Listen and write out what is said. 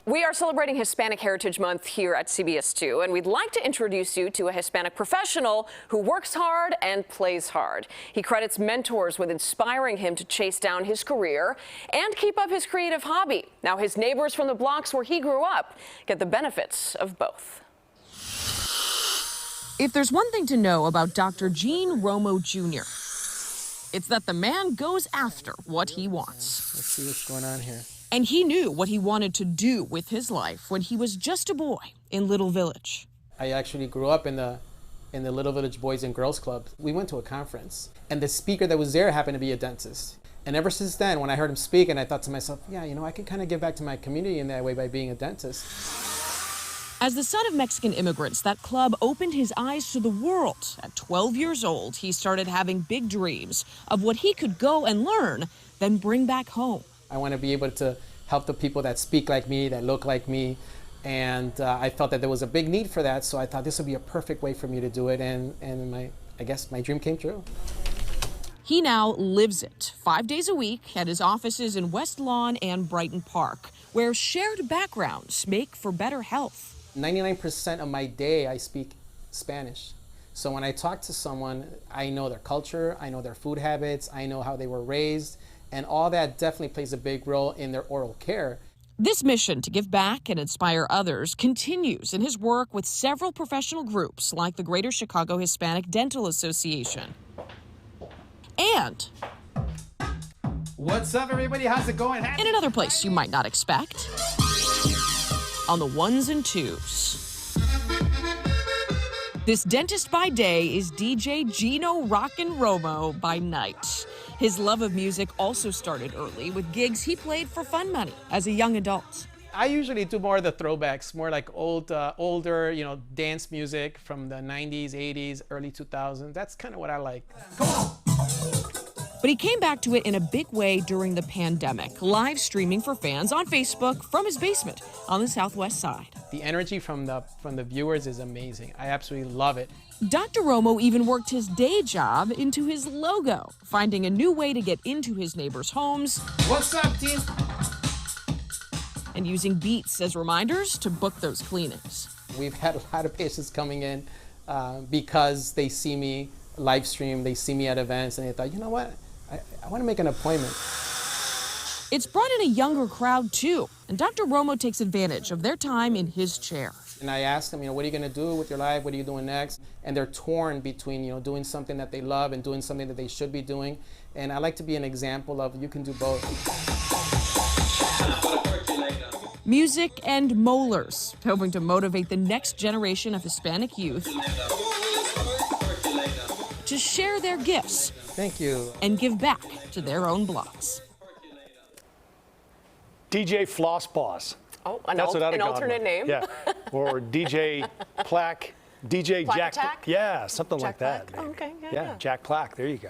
We are celebrating Hispanic Heritage Month here at CBS2, and we'd like to introduce you to a Hispanic professional who works hard and plays hard. He credits mentors with inspiring him to chase down his career and keep up his creative hobby. Now his neighbors from the blocks where he grew up get the benefits of both. If there's one thing to know about Dr. Gene Romo Jr., it's that the man goes after what he wants. Let's see what's going on here. And he knew what he wanted to do with his life when he was just a boy in Little Village. I actually grew up in the Little Village Boys and Girls Club. We went to a conference, and the speaker that was there happened to be a dentist. And ever since then, when I heard him speak, and I thought to myself, yeah, you know, I can kind of give back to my community in that way by being a dentist. As the son of Mexican immigrants, that club opened his eyes to the world. At 12 years old, he started having big dreams of what he could go and learn, then bring back home. I want to be able to help the people that speak like me, that look like me, and I felt that there was a big need for that, so I thought this would be a perfect way for me to do it, and I guess my dream came true. He now lives it 5 days a week at his offices in West Lawn and Brighton Park, where shared backgrounds make for better health. 99% of my day I speak Spanish. So when I talk to someone, I know their culture, I know their food habits, I know how they were raised, and all that definitely plays a big role in their oral care. This mission to give back and inspire others continues in his work with several professional groups like the Greater Chicago Hispanic Dental Association. And what's up, everybody? How's it going? in another place you might not expect, on the ones and twos. This dentist by day is DJ Gino Rockin' Romo by night. His love of music also started early with gigs he played for fun money as a young adult. I usually do more of the throwbacks, more like older, you know, dance music from the 90s, 80s, early 2000s. That's kind of what I like. Come on. But he came back to it in a big way during the pandemic, live streaming for fans on Facebook from his basement on the Southwest Side. The energy from the viewers is amazing. I absolutely love it. Dr. Romo even worked his day job into his logo, finding a new way to get into his neighbors' homes. What's up, team? And using beats as reminders to book those cleanings. We've had a lot of patients coming in because they see me live stream, they see me at events, and they thought, you know what, I want to make an appointment. It's brought in a younger crowd too, and Dr. Romo takes advantage of their time in his chair. And I asked them, you know, what are you going to do with your life? What are you doing next? And they're torn between, you know, doing something that they love and doing something that they should be doing. And I like to be an example of you can do both. Music and molars, hoping to motivate the next generation of Hispanic youth to share their gifts. Thank you. And give back to their own blocks. DJ Floss Boss. Oh, an alternate name. Yeah, or DJ Plaque, DJ Plaque Jack. Attack? Yeah, something Jack like that. Plaque? Oh, okay, Yeah, Jack Plaque. There you go.